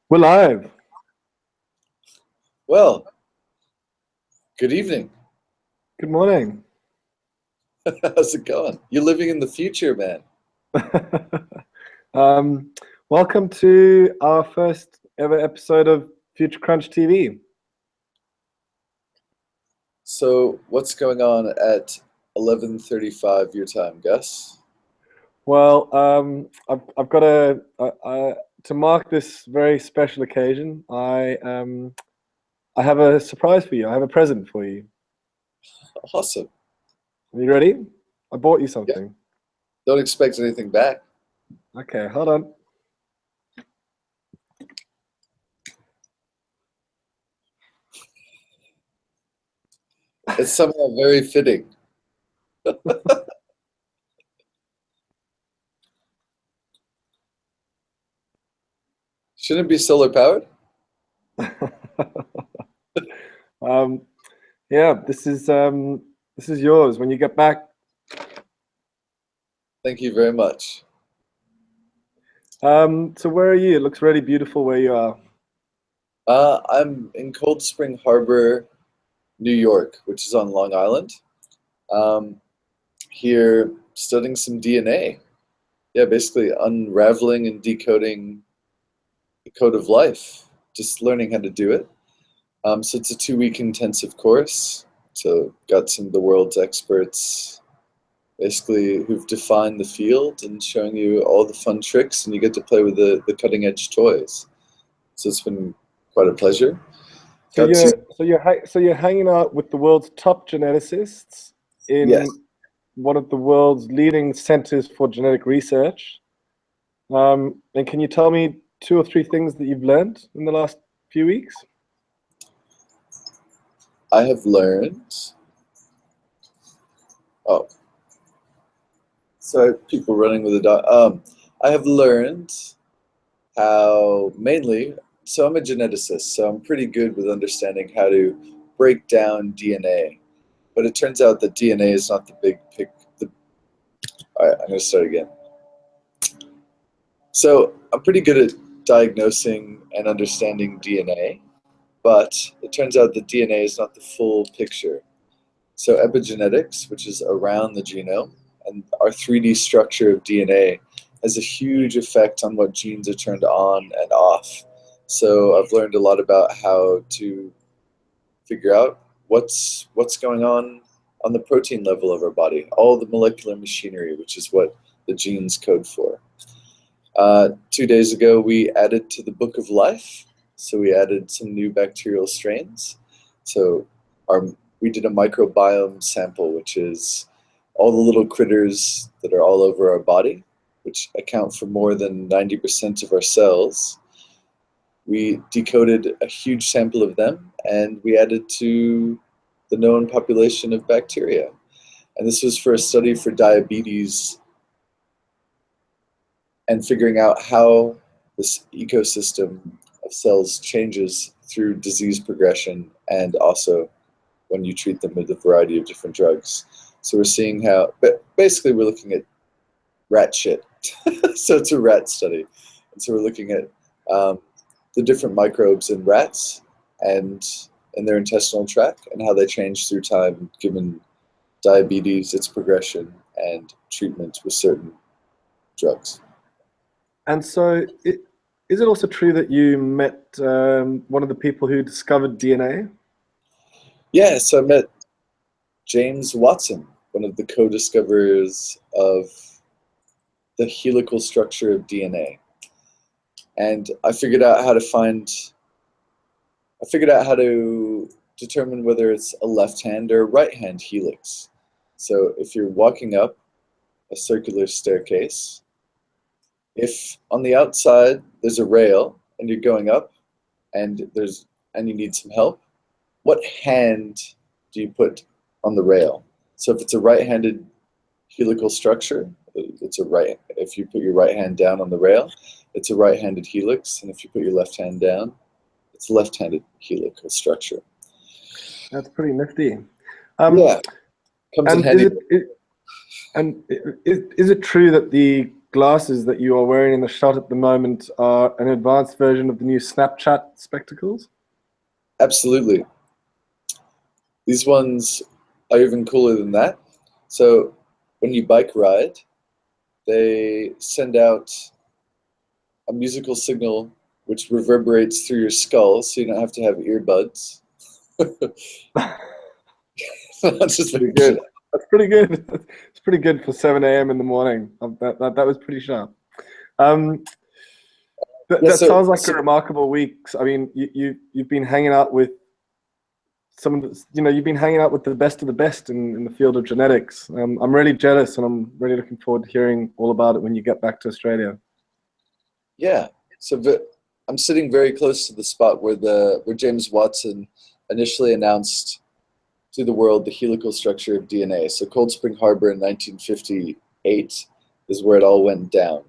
We're live. Well, good evening. Good morning. How's it going? You're living in the future, man. um, Welcome to our first ever episode of Future Crunch TV. So, what's going on at 11:35 your time, Gus? Well, I've got to mark this very special occasion. I have a surprise for you. I have a present for you. Awesome. Are you ready? I bought you Yeah, something. don't expect anything back. Okay, hold on. It's somehow very fitting. Shouldn't it be solar powered? um, yeah, this is yours. When you get back, Thank you very much. so where are you? It looks really beautiful where you are. I'm in Cold Spring Harbor, New York, which is on Long Island. Um, Here studying some DNA. Yeah, basically unraveling and decoding the code of life, just learning how to do it. So it's a 2 week intensive course. So got some of the world's experts basically who've defined the field and showing you all the fun tricks, and you get to play with the cutting edge toys. So it's been quite a pleasure. So Got to you're hanging out with the world's top geneticists Yes, in one of the world's leading centers for genetic research. And can you tell me two or three things that you've learned in the last few weeks? I have learned. Oh, sorry, people running with a dog. I have learned how mainly, so I'm a geneticist, so I'm pretty good with understanding how to break down DNA. But it turns out that DNA is not the big pick. All right, I'm going to start again. So I'm pretty good at diagnosing and understanding DNA, but it turns out that DNA is not the full picture. So epigenetics, which is around the genome, and our 3D structure of DNA has a huge effect on what genes are turned on and off. So I've learned a lot about how to figure out what's going on the protein level of our body, all the molecular machinery, which is what the genes code for. 2 days ago, we added to the Book of Life, so we added some new bacterial strains. So our we did a microbiome sample, which is all the little critters that are all over our body, which account for more than 90% of our cells. We decoded a huge sample of them, and we added to the known population of bacteria. And this was for a study for diabetes and figuring out how this ecosystem of cells changes through disease progression and also when you treat them with a variety of different drugs. So we're seeing how, but basically we're looking at rat shit. So it's a rat study. And so we're looking at the different microbes in rats and in their intestinal tract and how they change through time given diabetes, its progression, and treatment with certain drugs. And so, is it also true that you met one of the people who discovered DNA? Yeah, so I met James Watson, one of the co-discoverers of the helical structure of DNA. And I figured out how to determine whether it's a left hand or right hand helix. So if you're walking up a circular staircase, if on the outside there's a rail and you're going up and you need some help, what hand do you put on the rail? So if it's a right-handed helical structure, it's a right. If you put your right hand down on the rail, it's a right-handed helix, and if you put your left hand down, it's a left-handed helical structure. That's pretty nifty. Um, Yeah, comes in and is handy. it, it and is it true that the glasses that you are wearing in the shot at the moment are an advanced version of the new Snapchat spectacles? Absolutely. These ones are even cooler than that. So when you bike ride, they send out a musical signal which reverberates through your skull, so you don't have to have earbuds. That's just Pretty good. That's pretty good. It's pretty good for 7 a.m. in the morning. That was pretty sharp. That sounds like a remarkable week. I mean, you've been hanging out with some of the, you've been hanging out with the best of the best in the field of genetics. I'm really jealous, and I'm really looking forward to hearing all about it when you get back to Australia. Yeah. So I'm sitting very close to the spot where James Watson initially announced to the world the helical structure of DNA. So Cold Spring Harbor in 1958 is where it all went down.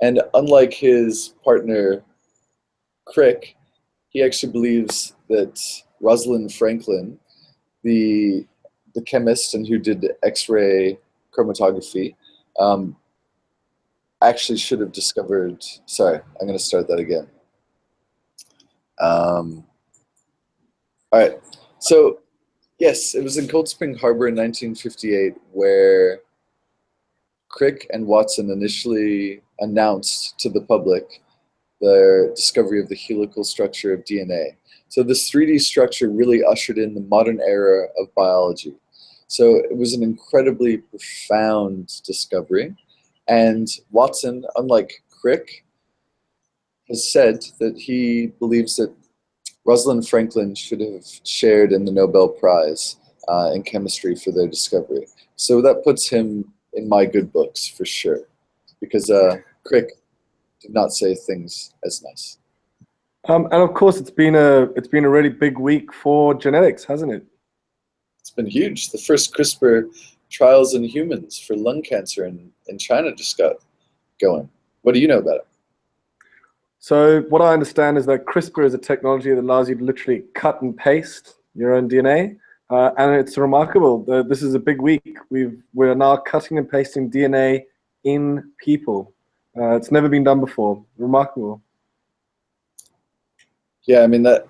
And unlike his partner, Crick, he actually believes that Rosalind Franklin, the chemist and who did X-ray chromatography, actually should have discovered. Sorry, I'm going to start that again. All right. So, yes, it was in Cold Spring Harbor in 1958 where Crick and Watson initially announced to the public their discovery of the helical structure of DNA. So this 3D structure really ushered in the modern era of biology. So it was an incredibly profound discovery. And Watson, unlike Crick, has said that he believes that Rosalind Franklin should have shared in the Nobel Prize in chemistry for their discovery. So that puts him in my good books for sure, because Crick did not say things as nice. And of course, it's been a really big week for genetics, hasn't it? It's been huge. The first CRISPR trials in humans for lung cancer in China just got going. What do you know about it? So what I understand is that CRISPR is a technology that allows you to literally cut and paste your own DNA, and it's remarkable. This is a big week. We're now cutting and pasting DNA in people. It's never been done before. Remarkable. Yeah, I mean that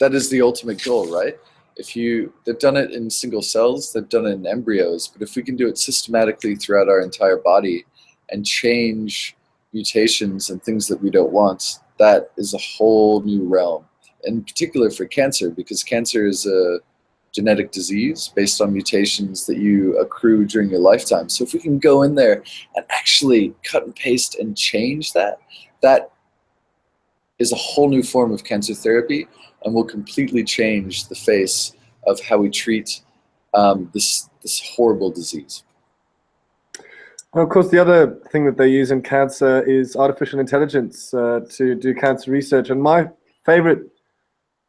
is the ultimate goal, right? They've done it in single cells, they've done it in embryos, but if we can do it systematically throughout our entire body and change mutations and things that we don't want, that is a whole new realm. In particular for cancer, because cancer is a genetic disease based on mutations that you accrue during your lifetime. So if we can go in there and actually cut and paste and change that is a whole new form of cancer therapy and will completely change the face of how we treat this horrible disease. And of course, the other thing that they use in cancer is artificial intelligence to do cancer research. And my favorite,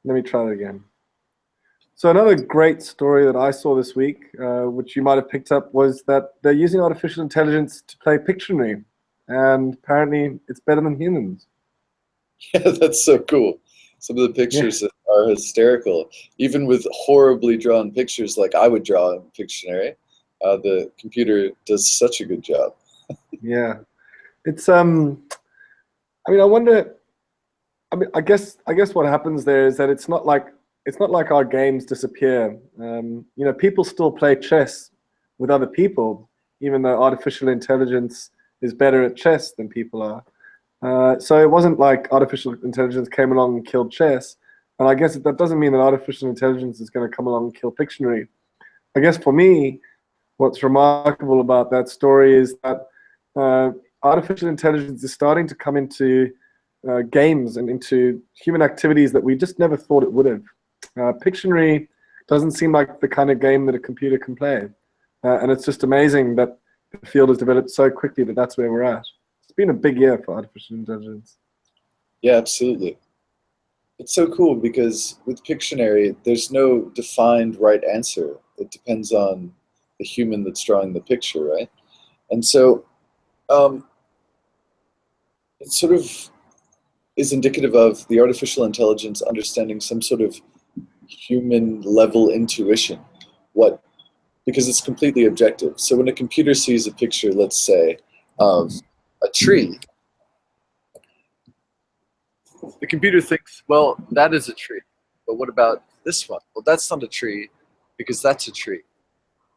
let me try that again. So another great story that I saw this week, which you might have picked up, was that they're using artificial intelligence to play Pictionary. And apparently it's better than humans. Yeah, that's so cool. Some of the pictures are hysterical. Even with horribly drawn pictures like I would draw in Pictionary, the computer does such a good job. Yeah. It's I mean, I wonder, I guess what happens there is that it's not like our games disappear. People still play chess with other people, even though artificial intelligence is better at chess than people are. So it wasn't like artificial intelligence came along and killed chess. And I guess that doesn't mean that artificial intelligence is going to come along and kill Pictionary. I guess for me, what's remarkable about that story is that artificial intelligence is starting to come into games and into human activities that we just never thought it would have. Pictionary doesn't seem like the kind of game that a computer can play. And it's just amazing that the field has developed so quickly that that's where we're at. It's been a big year for artificial intelligence. Yeah, absolutely. It's so cool because with Pictionary, there's no defined right answer. It depends on the human that's drawing the picture, right? And so it sort of is indicative of the artificial intelligence understanding some sort of human level intuition, what because it's completely objective. So when a computer sees a picture, let's say, of a tree, the computer thinks, well, that is a tree. But what about this one? Well, that's not a tree because that's a tree.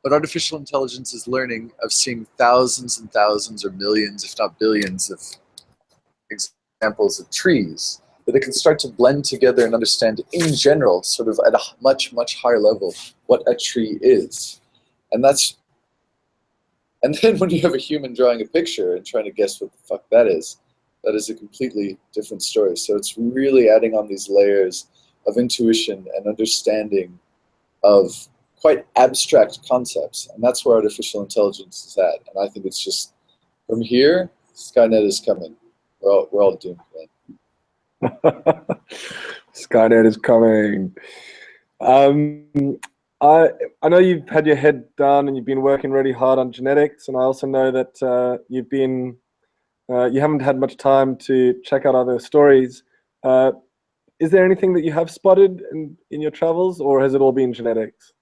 But artificial intelligence is learning of seeing thousands and thousands or millions, if not billions, of examples of trees that it can start to blend together and understand in general, sort of at a much, much higher level, what a tree is. And then when you have a human drawing a picture and trying to guess what the fuck that is a completely different story. So it's really adding on these layers of intuition and understanding of quite abstract concepts. And that's where artificial intelligence is at. And I think it's just, from here, Skynet is coming. We're all doomed, man. Skynet is coming. I know you've had your head down and you've been working really hard on genetics, and I also know that you haven't had much time to check out other stories. Is there anything that you have spotted in your travels, or has it all been genetics?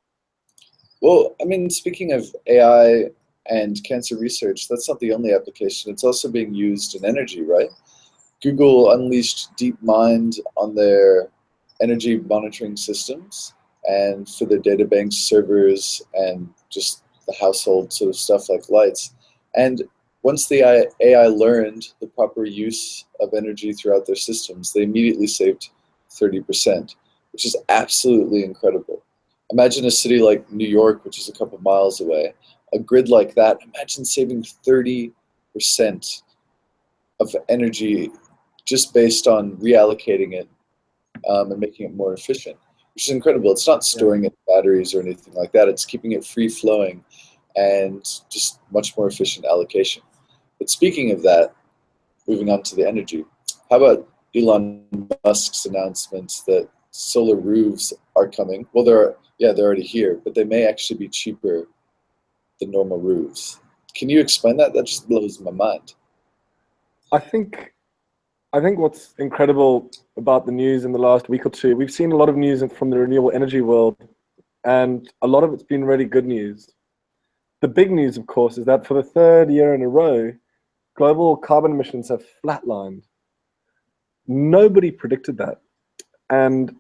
Well, I mean, speaking of AI and cancer research, that's not the only application. It's also being used in energy, right? Google unleashed DeepMind on their energy monitoring systems and for their data banks, servers, and just the household sort of stuff like lights. And once the AI learned the proper use of energy throughout their systems, they immediately saved 30%, which is absolutely incredible. Imagine a city like New York, which is a couple miles away, a grid like that, imagine saving 30% of energy just based on reallocating it and making it more efficient, which is incredible. It's not storing it in batteries or anything like that. It's keeping it free flowing and just much more efficient allocation. But speaking of that, moving on to the energy, how about Elon Musk's announcement that solar roofs are coming? Well, they're already here, but they may actually be cheaper than normal roofs. Can you explain that? That just blows my mind. I think what's incredible about the news in the last week or two, we've seen a lot of news from the renewable energy world, and a lot of it's been really good news. The big news, of course, is that for the third year in a row, global carbon emissions have flatlined. Nobody predicted that. And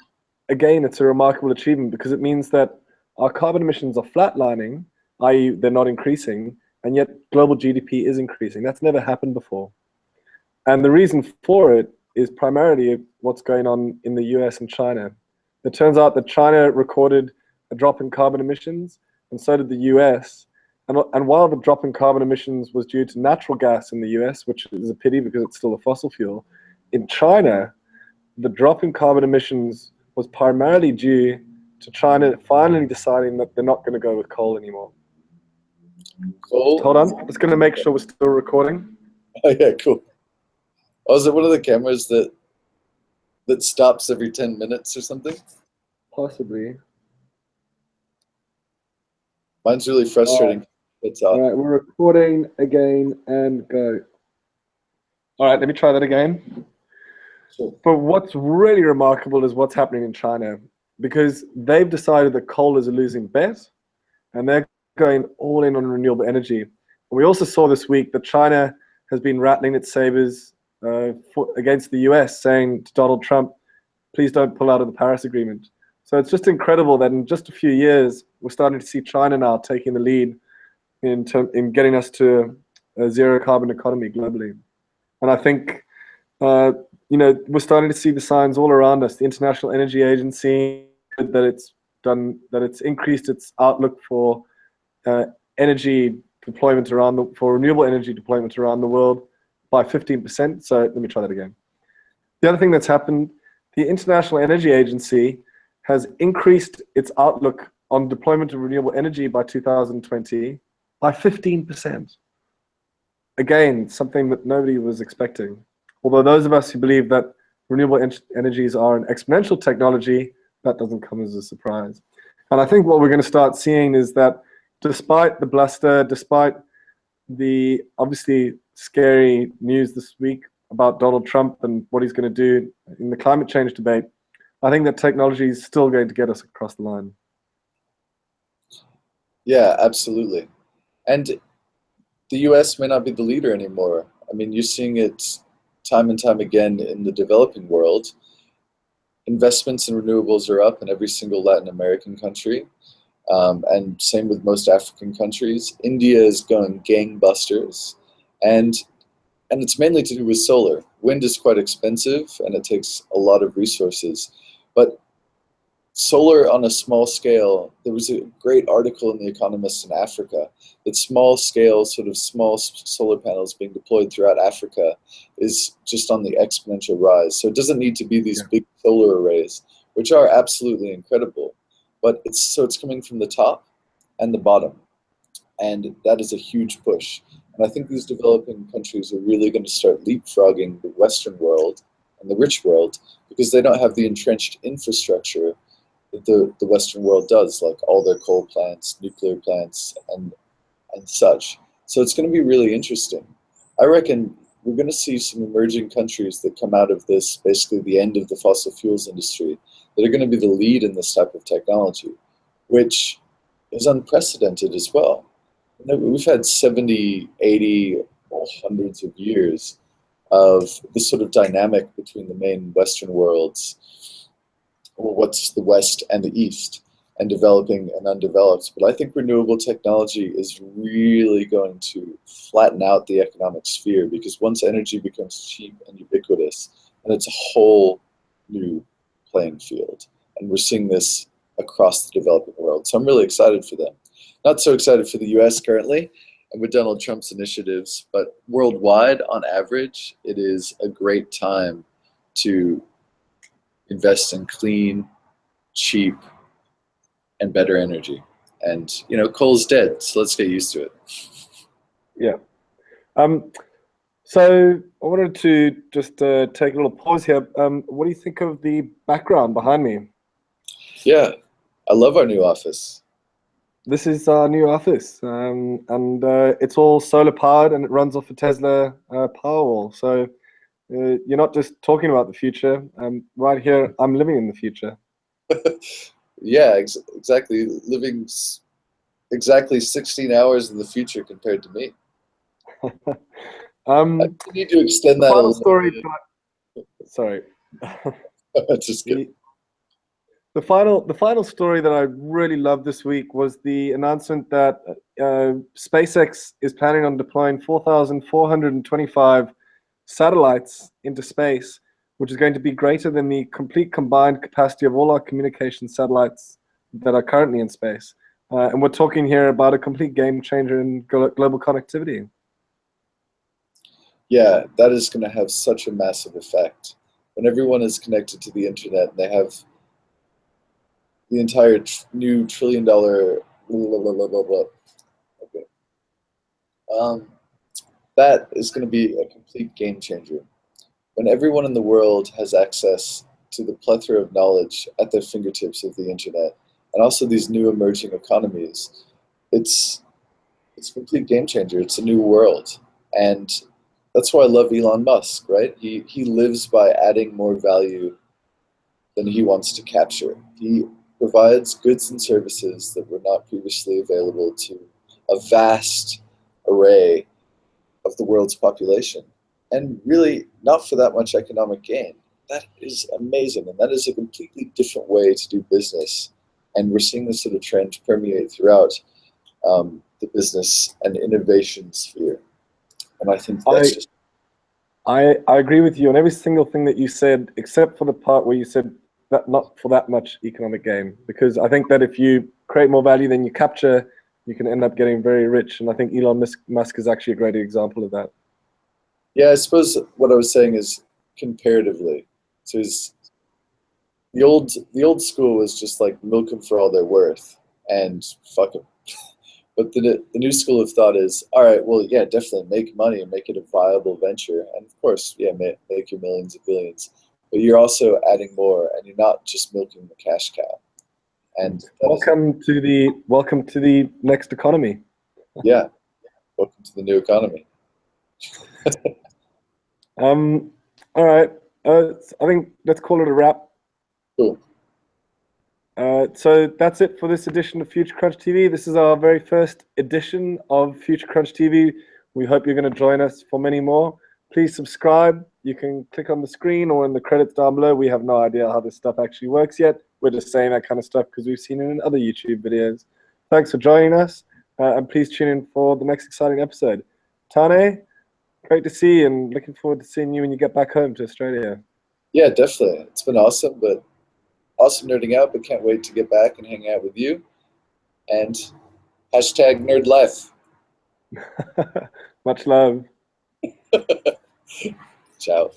again, it's a remarkable achievement because it means that our carbon emissions are flatlining, i.e. they're not increasing, and yet global GDP is increasing. That's never happened before. And the reason for it is primarily what's going on in the US and China. It turns out that China recorded a drop in carbon emissions, and so did the US. And while the drop in carbon emissions was due to natural gas in the US, which is a pity because it's still a fossil fuel, in China, the drop in carbon emissions was primarily due to China finally deciding that they're not going to go with coal anymore. Cool. Hold on, I'm just going to make sure we're still recording. Oh, yeah, cool. Oh, is it one of the cameras that stops every 10 minutes or something? Possibly. Mine's really frustrating. It's off. All right, we're recording again and go. All right, let me try that again. Sure. But what's really remarkable is what's happening in China, because they've decided that coal is a losing bet, and they're going all in on renewable energy. We also saw this week that China has been rattling its sabers against the US, saying to Donald Trump, please don't pull out of the Paris Agreement. So it's just incredible that in just a few years, we're starting to see China now taking the lead in getting us to a zero carbon economy globally. And I think, we're starting to see the signs all around us. The International Energy Agency, that it's increased its outlook for energy deployment for renewable energy deployment around the world by 15%. So let me try that again. The other thing that's happened, the International Energy Agency has increased its outlook on deployment of renewable energy by 2020 by 15%. Again, something that nobody was expecting. Although those of us who believe that renewable energies are an exponential technology, that doesn't come as a surprise. And I think what we're going to start seeing is that despite the bluster, despite the obviously scary news this week about Donald Trump and what he's going to do in the climate change debate, I think that technology is still going to get us across the line. Yeah, absolutely. And the US may not be the leader anymore. I mean, you're seeing it time and time again in the developing world. Investments in renewables are up in every single Latin American country, and same with most African countries. India is going gangbusters, and and it's mainly to do with solar. Wind is quite expensive, and it takes a lot of resources, but solar on a small scale, there was a great article in The Economist in Africa that small scale, sort of small solar panels being deployed throughout Africa is just on the exponential rise. So it doesn't need to be these Yeah. big solar arrays, which are absolutely incredible, but it's coming from the top and the bottom, and that is a huge push. And I think these developing countries are really going to start leapfrogging the Western world and the rich world because they don't have the entrenched infrastructure that the Western world does, like all their coal plants, nuclear plants, and such. So it's going to be really interesting. I reckon we're going to see some emerging countries that come out of this, basically the end of the fossil fuels industry, that are going to be the lead in this type of technology, which is unprecedented as well. We've had 70, 80, hundreds of years of this sort of dynamic between the main Western worlds, or what's the West and the East, and developing and undeveloped. But I think renewable technology is really going to flatten out the economic sphere because once energy becomes cheap and ubiquitous, then it's a whole new playing field. And we're seeing this across the developing world. So I'm really excited for them. Not so excited for the US currently and with Donald Trump's initiatives, but worldwide, on average, it is a great time to invest in clean, cheap, and better energy. And coal's dead, so let's get used to it. Yeah. Um, so I wanted to just take a little pause here. What do you think of the background behind me? Yeah, I love our new office. This is our new office, and it's all solar powered and it runs off a Tesla Powerwall. So you're not just talking about the future. Right here, I'm living in the future. Yeah, exactly. Living exactly 16 hours in the future compared to me. I um, need to extend the that a final little story. bit. Sorry. Just kidding. the the final story that I really loved this week was the announcement that SpaceX is planning on deploying 4,425 satellites into space, which is going to be greater than the complete combined capacity of all our communication satellites that are currently in space. And we're talking here about a complete game changer in global connectivity. Yeah, that is going to have such a massive effect. When everyone is connected to the internet and they have the entire new $1 trillion blah, blah, blah, blah, blah. Okay. Um, that is going to be a complete game changer. When everyone in the world has access to the plethora of knowledge at their fingertips of the internet, and also these new emerging economies, it's it's a complete game changer. It's a new world, and that's why I love Elon Musk. Right? He lives by adding more value than he wants to capture. He provides goods and services that were not previously available to a vast array of the world's population, and really not for that much economic gain. That is amazing, and that is a completely different way to do business. And we're seeing this sort of trend permeate throughout the business and innovation sphere. And I think that's I just I agree with you on every single thing that you said, except for the part where you said that not for that much economic gain. Because I think that if you create more value than you capture, you can end up getting very rich. And I think Elon Musk is actually a great example of that. yeah. I suppose what I was saying is comparatively. So the old school was just like milk them for all they're worth and fuck them. But the new school of thought is, all right, well, yeah, definitely make money and make it a viable venture. And of course, yeah, make your millions and billions. But you're also adding more, and you're not just milking the cash cow. And that is, Welcome to the next economy. yeah, welcome to the new economy. Um, all right. I think let's call it a wrap. Cool. So that's it for this edition of Future Crunch TV. This is our very first edition of Future Crunch TV. We hope you're going to join us for many more. Please subscribe. You can click on the screen or in the credits down below. We have no idea how this stuff actually works yet. We're just saying that kind of stuff because we've seen it in other YouTube videos. Thanks for joining us, and please tune in for the next exciting episode. Tane, great to see you, and looking forward to seeing you when you get back home to Australia. Yeah, definitely. It's been awesome, but awesome nerding out, but can't wait to get back and hang out with you. And hashtag nerd life. Much love. Ciao.